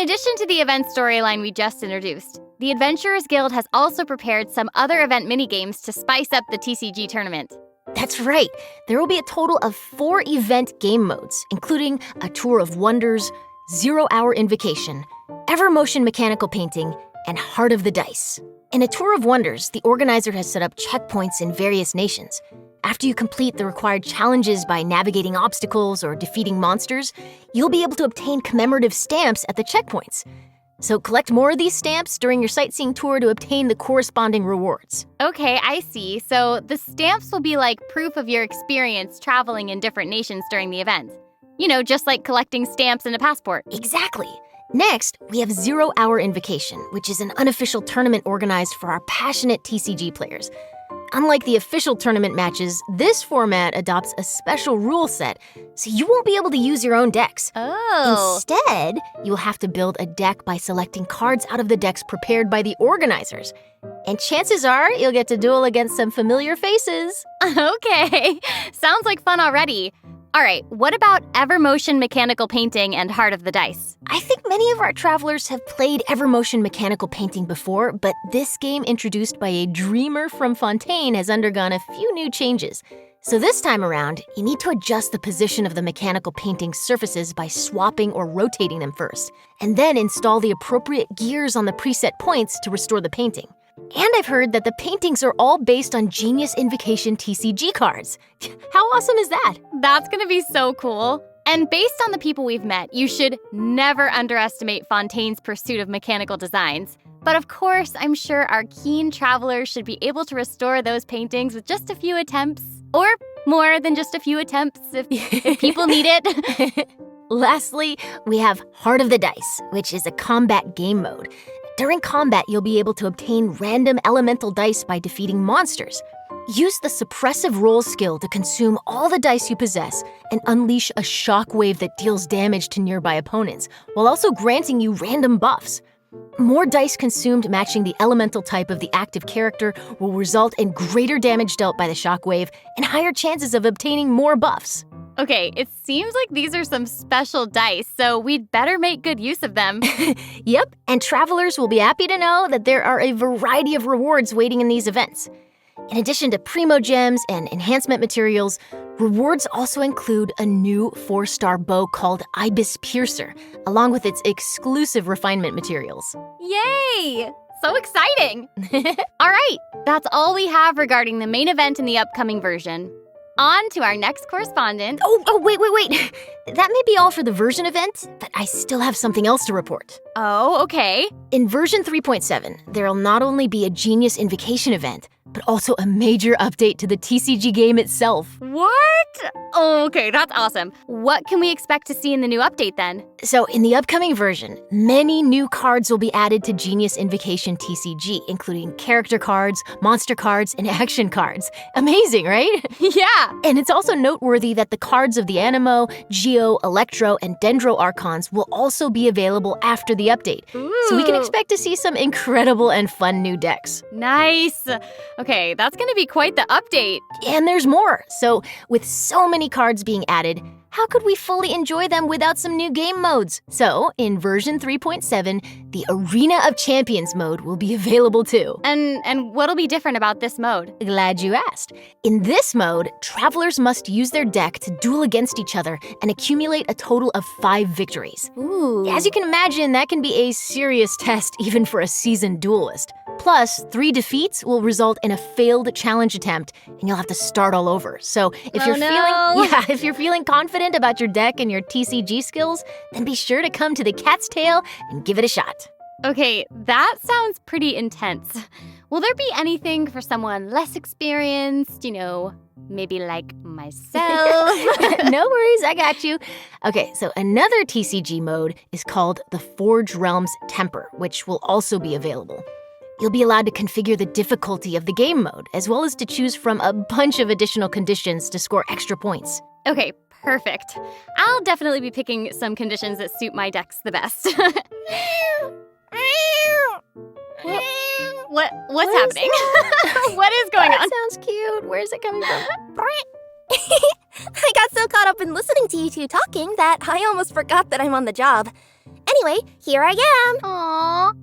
In addition to the event storyline we just introduced, the Adventurers Guild has also prepared some other event minigames to spice up the TCG tournament. That's right. There will be a total of 4 event game modes, including a Tour of Wonders, 0-Hour Invocation, Evermotion Mechanical Painting, and Heart of the Dice. In a Tour of Wonders, the organizer has set up checkpoints in various nations. After you complete the required challenges by navigating obstacles or defeating monsters, you'll be able to obtain commemorative stamps at the checkpoints. So collect more of these stamps during your sightseeing tour to obtain the corresponding rewards. Okay, I see. So the stamps will be like proof of your experience traveling in different nations during the event. You know, just like collecting stamps in a passport. Exactly. Next, we have 0-Hour Invocation, which is an unofficial tournament organized for our passionate TCG players. Unlike the official tournament matches, this format adopts a special rule set, so you won't be able to use your own decks. Oh. Instead, you'll have to build a deck by selecting cards out of the decks prepared by the organizers. And chances are you'll get to duel against some familiar faces. Okay, sounds like fun already. All right, what about Evermotion Mechanical Painting and Heart of the Dice? I think many of our travelers have played Evermotion Mechanical Painting before, but this game introduced by a dreamer from Fontaine has undergone a few new changes. So this time around, you need to adjust the position of the mechanical painting surfaces by swapping or rotating them first, and then install the appropriate gears on the preset points to restore the painting. And I've heard that the paintings are all based on Genius Invocation TCG cards. How awesome is that? That's gonna be so cool. And based on the people we've met, you should never underestimate Fontaine's pursuit of mechanical designs. But of course, I'm sure our keen travelers should be able to restore those paintings with just a few attempts. Or more than just a few attempts if people need it. Lastly, we have Heart of the Dice, which is a combat game mode. During combat, you'll be able to obtain random elemental dice by defeating monsters. Use the suppressive roll skill to consume all the dice you possess and unleash a shockwave that deals damage to nearby opponents, while also granting you random buffs. More dice consumed matching the elemental type of the active character will result in greater damage dealt by the shockwave and higher chances of obtaining more buffs. Okay, it seems like these are some special dice, so we'd better make good use of them. Yep, and travelers will be happy to know that there are a variety of rewards waiting in these events. In addition to Primo Gems and enhancement materials, rewards also include a new 4-star bow called Ibis Piercer, along with its exclusive refinement materials. Yay! So exciting! All right, that's all we have regarding the main event in the upcoming version. On to our next correspondent. Wait. That may be all for the version event, but I still have something else to report. Oh, okay. In version 3.7, there'll not only be a Genius Invocation event, but also a major update to the TCG game itself. What? Oh, okay, that's awesome. What can we expect to see in the new update then? So in the upcoming version, many new cards will be added to Genius Invocation TCG, including character cards, monster cards, and action cards. Amazing, right? Yeah. And it's also noteworthy that the cards of the Animo, Geo, Electro, and Dendro Archons will also be available after the update. Ooh. So we can expect to see some incredible and fun new decks. Nice. Okay, that's gonna be quite the update. And there's more. So with so many cards being added, how could we fully enjoy them without some new game modes? So, in version 3.7, the Arena of Champions mode will be available too. And what'll be different about this mode? Glad you asked. In this mode, travelers must use their deck to duel against each other and accumulate a total of 5 victories. Ooh. As you can imagine, that can be a serious test even for a seasoned duelist. Plus, 3 defeats will result in a failed challenge attempt, and you'll have to start all over. So, if you're feeling confident about your deck and your TCG skills, then be sure to come to the Cat's Tail and give it a shot. Okay, that sounds pretty intense. Will there be anything for someone less experienced, maybe like myself? No worries, I got you. Okay, so another TCG mode is called the Forge Realms Temper, which will also be available. You'll be allowed to configure the difficulty of the game mode, as well as to choose from a bunch of additional conditions to score extra points. Okay, perfect. I'll definitely be picking some conditions that suit my decks the best. What's happening? What is going on? That sounds cute. Where's it coming from? I got so caught up in listening to you two talking that I almost forgot that I'm on the job. Anyway, here I am.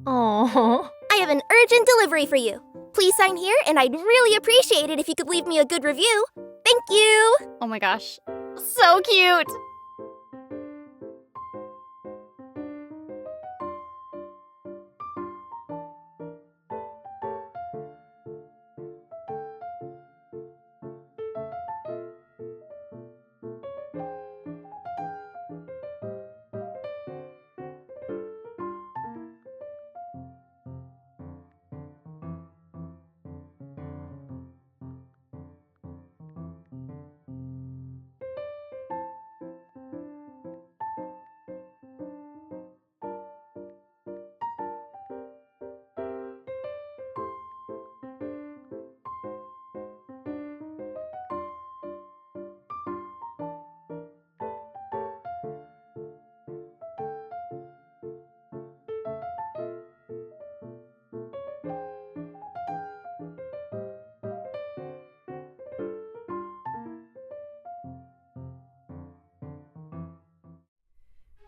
Aww. I have an urgent delivery for you. Please sign here, and I'd really appreciate it if you could leave me a good review. Thank you. Oh my gosh. So cute.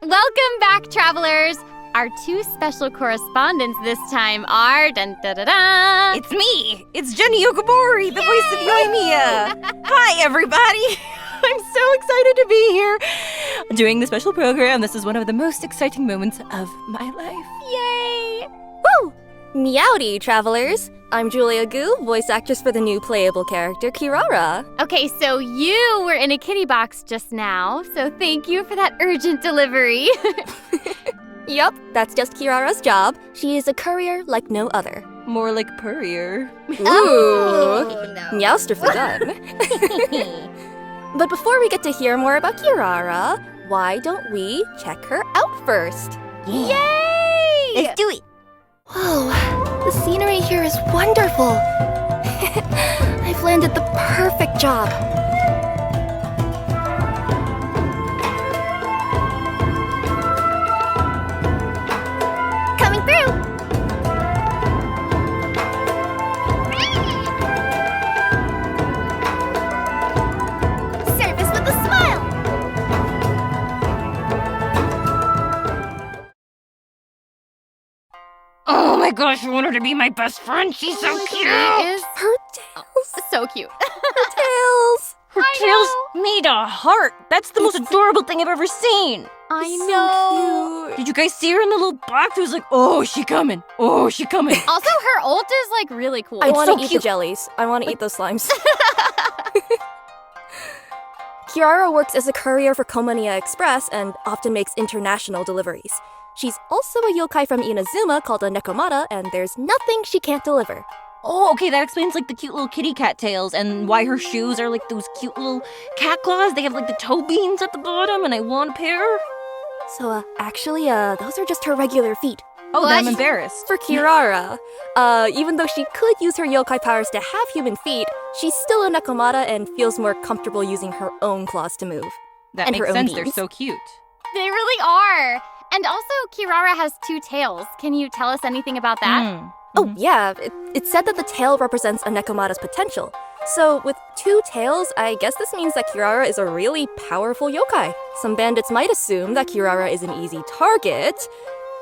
Welcome back, travelers! Our two special correspondents this time are dun-da-da-da! It's me! It's Jenny Yokobori, the voice of Yoimiya! Hi, everybody! I'm so excited to be here doing the special program. This is one of the most exciting moments of my life. Yay! Woo! Meowdy, travelers. I'm Julia Gu, voice actress for the new playable character, Kirara. Okay, so you were in a kitty box just now, so thank you for that urgent delivery. Yup, that's just Kirara's job. She is a courier like no other. More like Purrier. Ooh, Meowster for done. But before we get to hear more about Kirara, why don't we check her out first? Yay! Let's do it! Whoa, the scenery here is wonderful. I've landed the perfect job. Coming through. Service with a smile. Oh my gosh, I want her to be my best friend. She's so cute! Is Her tails. so cute. Her tails. Her tail's made a heart. That's the most adorable thing I've ever seen. I So know. cute. Did you guys see her in the little box? It was like, oh, she coming. Oh, she coming. Also, her ult is like really cool. I want to so eat cute. the jellies. I want to eat those slimes. Kirara works as a courier for Komaniya Express and often makes international deliveries. She's also a yokai from Inazuma called a Nekomata, and there's nothing she can't deliver. Oh, okay, that explains like the cute little kitty cat tails and why her shoes are like those cute little cat claws. They have like the toe beans at the bottom, and I want a pair. So, actually, those are just her regular feet. Oh, then I'm What? embarrassed. For Kirara, even though she could use her yokai powers to have human feet, she's still a Nekomata and feels more comfortable using her own claws to move. That and her makes own sense. They're beans. so cute. They really are. And also, Kirara has two tails. Can you tell us anything about that? Mm. Oh, yeah, it's said that the tail represents a Nekomata's potential. So, with two tails, I guess this means that Kirara is a really powerful yokai. Some bandits might assume that Kirara is an easy target,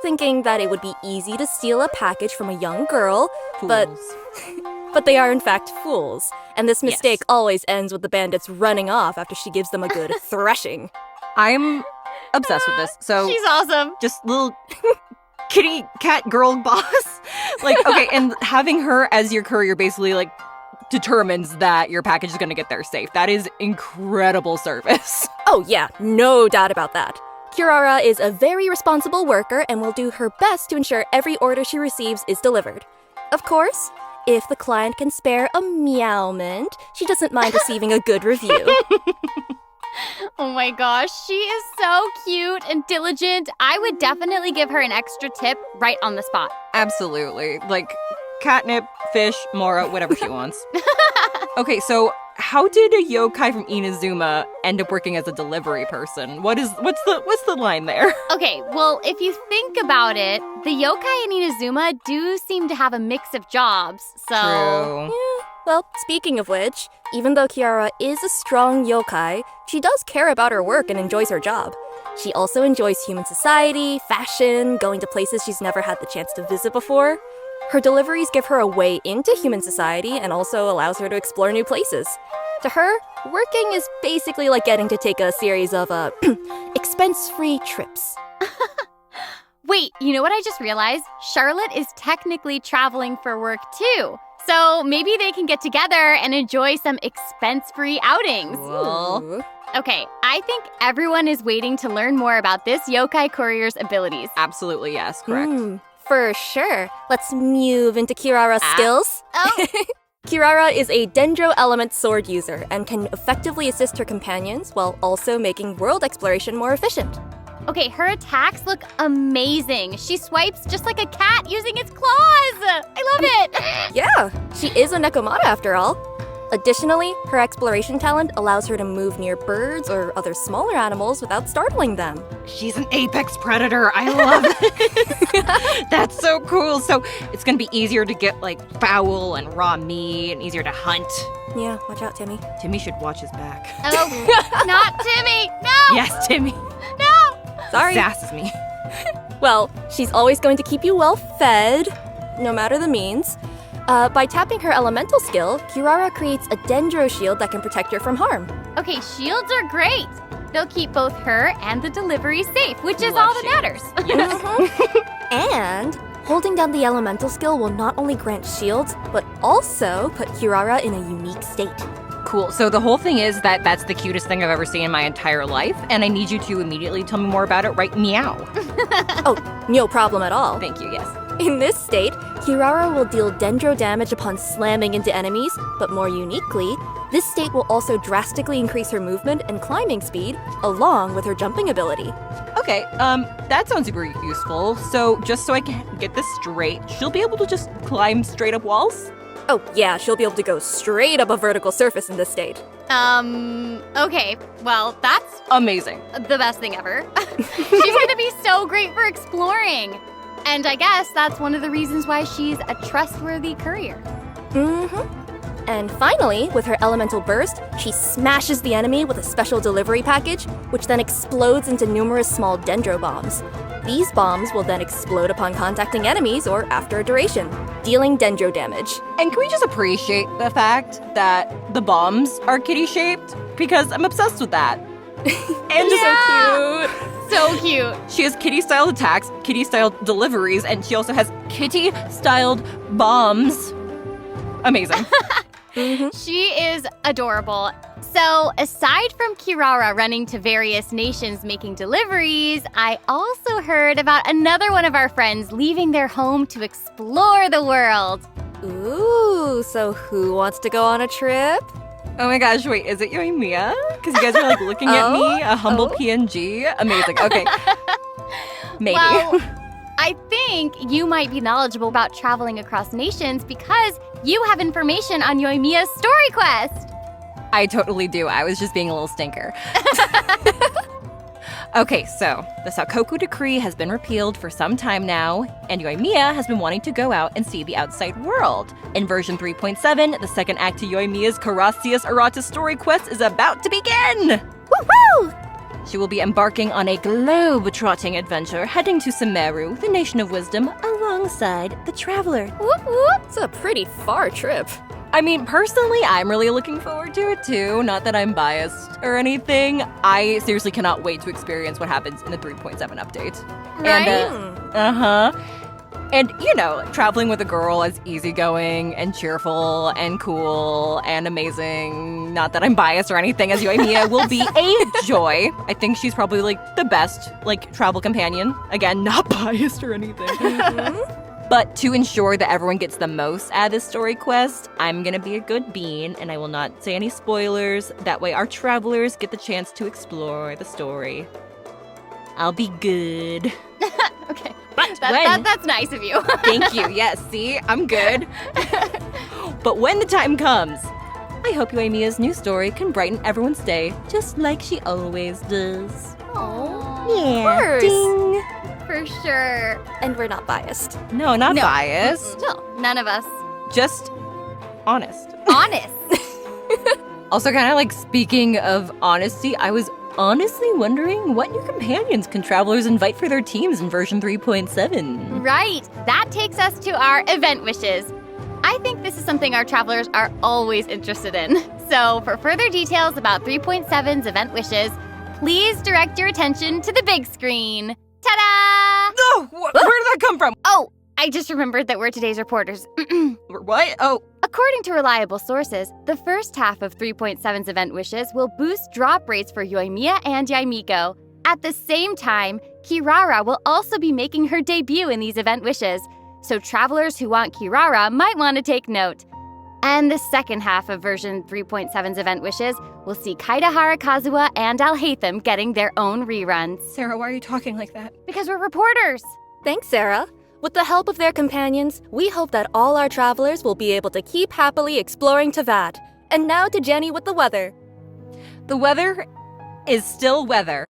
thinking that it would be easy to steal a package from a young girl, but they are in fact fools. And this mistake Yes. always ends with the bandits running off after she gives them a good thrashing. I'm obsessed with this. So She's awesome. just little kitty cat girl boss. Like, okay, and having her as your courier basically like determines that your package is going to get there safe. That is incredible service. Oh yeah, no doubt about that. Kirara is a very responsible worker and will do her best to ensure every order she receives is delivered. Of course, if the client can spare a meowment, she doesn't mind receiving a good review. Oh my gosh, she is so cute and diligent. I would definitely give her an extra tip right on the spot. Absolutely. Like catnip, fish, Mora, whatever she wants. Okay, so how did a yokai from Inazuma end up working as a delivery person? What's the line there? Okay, well, if you think about it, the yokai in Inazuma do seem to have a mix of jobs, so... True. Well, speaking of which, even though Kiara is a strong yokai, she does care about her work and enjoys her job. She also enjoys human society, fashion, going to places she's never had the chance to visit before. Her deliveries give her a way into human society and also allows her to explore new places. To her, working is basically like getting to take a series of expense-free trips. Wait, you know what I just realized? Charlotte is technically traveling for work too. So maybe they can get together and enjoy some expense-free outings. Cool. Ooh. Okay, I think everyone is waiting to learn more about this yokai courier's abilities. Absolutely, yes, correct. For sure. Let's move into Kirara's skills. Oh, Kirara is a Dendro element sword user and can effectively assist her companions while also making world exploration more efficient. okay, her attacks look amazing. She swipes just like a cat using its claws. I love it. Yeah, she is a Nekomata after all. Additionally, her exploration talent allows her to move near birds or other smaller animals without startling them. She's an apex predator. I love it. That's so cool. So it's gonna be easier to get like fowl and raw meat and easier to hunt. Yeah, watch out, Timmy. Timmy should watch his back. Oh, not Timmy. No. Yes, Timmy. Sorry. Sasses me. Well, she's always going to keep you well fed, no matter the means. By tapping her elemental skill, Kirara creates a Dendro shield that can protect her from harm. Okay, shields are great. They'll keep both her and the delivery safe, which is all that matters. And holding down the elemental skill will not only grant shields, but also put Kirara in a unique state. Cool. So the whole thing is that that's the cutest thing I've ever seen in my entire life, and I need you to immediately tell me more about it right meow. Oh, no problem at all. Thank you, yes. In this state, Kirara will deal Dendro damage upon slamming into enemies, but more uniquely, this state will also drastically increase her movement and climbing speed, along with her jumping ability. Okay, that sounds super useful. So just so I can get this straight, she'll be able to just climb straight up walls? Oh yeah, she'll be able to go straight up a vertical surface in this state. Okay, well, that's Amazing. the best thing ever. She's gonna be so great for exploring. And I guess that's one of the reasons why she's a trustworthy courier. And finally, with her elemental burst, she smashes the enemy with a special delivery package, which then explodes into numerous small dendro bombs. These bombs will then explode upon contacting enemies or after a duration, dealing dendro damage. And can we just appreciate the fact that the bombs are kitty-shaped? Because I'm obsessed with that. And So cute. So cute. she has kitty-styled attacks, kitty-styled deliveries, and she also has kitty-styled bombs. Amazing. She is adorable. So, aside from Kirara running to various nations making deliveries, I also heard about another one of our friends leaving their home to explore the world. Ooh, so who wants to go on a trip? Oh my gosh, wait, is it Yoimiya? Because you guys are like looking at me, a humble PNG. Amazing, okay. Maybe. Well, I think you might be knowledgeable about traveling across nations because you have information on Yoimiya's story quest. I totally do. I was just being a little stinker. Okay, so the Sakoku decree has been repealed for some time now, and Yoimiya has been wanting to go out and see the outside world. In version 3.7, the second act to Yoimiya's Carassius Errata story quest is about to begin! Woohoo! She will be embarking on a globe-trotting adventure, heading to Sumeru, the Nation of Wisdom, alongside the Traveler. Whoop whoop. It's a pretty far trip. I mean, personally, I'm really looking forward to it too. Not that I'm biased or anything. I seriously cannot wait to experience what happens in the 3.7 update. Right? And, And, you know, traveling with a girl is easygoing and cheerful and cool and amazing. Not that I'm biased or anything, as Yoimiya will be a joy. I think she's probably, like, the best, like, travel companion. Again, not biased or anything. But to ensure that everyone gets the most out of this story quest, I'm gonna be a good bean, and I will not say any spoilers. That way our travelers get the chance to explore the story. I'll be good. Okay. But That's nice of you. Thank you. Yes, see? I'm good. But when the time comes, I hope Yoimiya's new story can brighten everyone's day, just like she always does. Oh, Of course. Ding! for sure. And we're not biased. No, not No. biased. Still, none of us. Just honest. Honest. Also, kind of like speaking of honesty, I was honestly wondering what new companions can travelers invite for their teams in version 3.7? Right. That takes us to our event wishes. I think this is something our travelers are always interested in. So, for further details about 3.7's event wishes, please direct your attention to the big screen. Ta-da! No! Where did that come from? Oh, I just remembered that we're today's reporters. What? Oh, According to reliable sources, the first half of 3.7's event wishes will boost drop rates for Yoimiya and Yaimiko. At the same time, Kirara will also be making her debut in these event wishes, so travelers who want Kirara might want to take note. And the second half of version 3.7's event wishes will see Kaidahara Kazuha and Alhaitham getting their own reruns. Sarah, why are you talking like that? Because we're reporters! Thanks, Sarah. With the help of their companions, we hope that all our travelers will be able to keep happily exploring Tavad. And now to Jenny with the weather. The weather is still weather.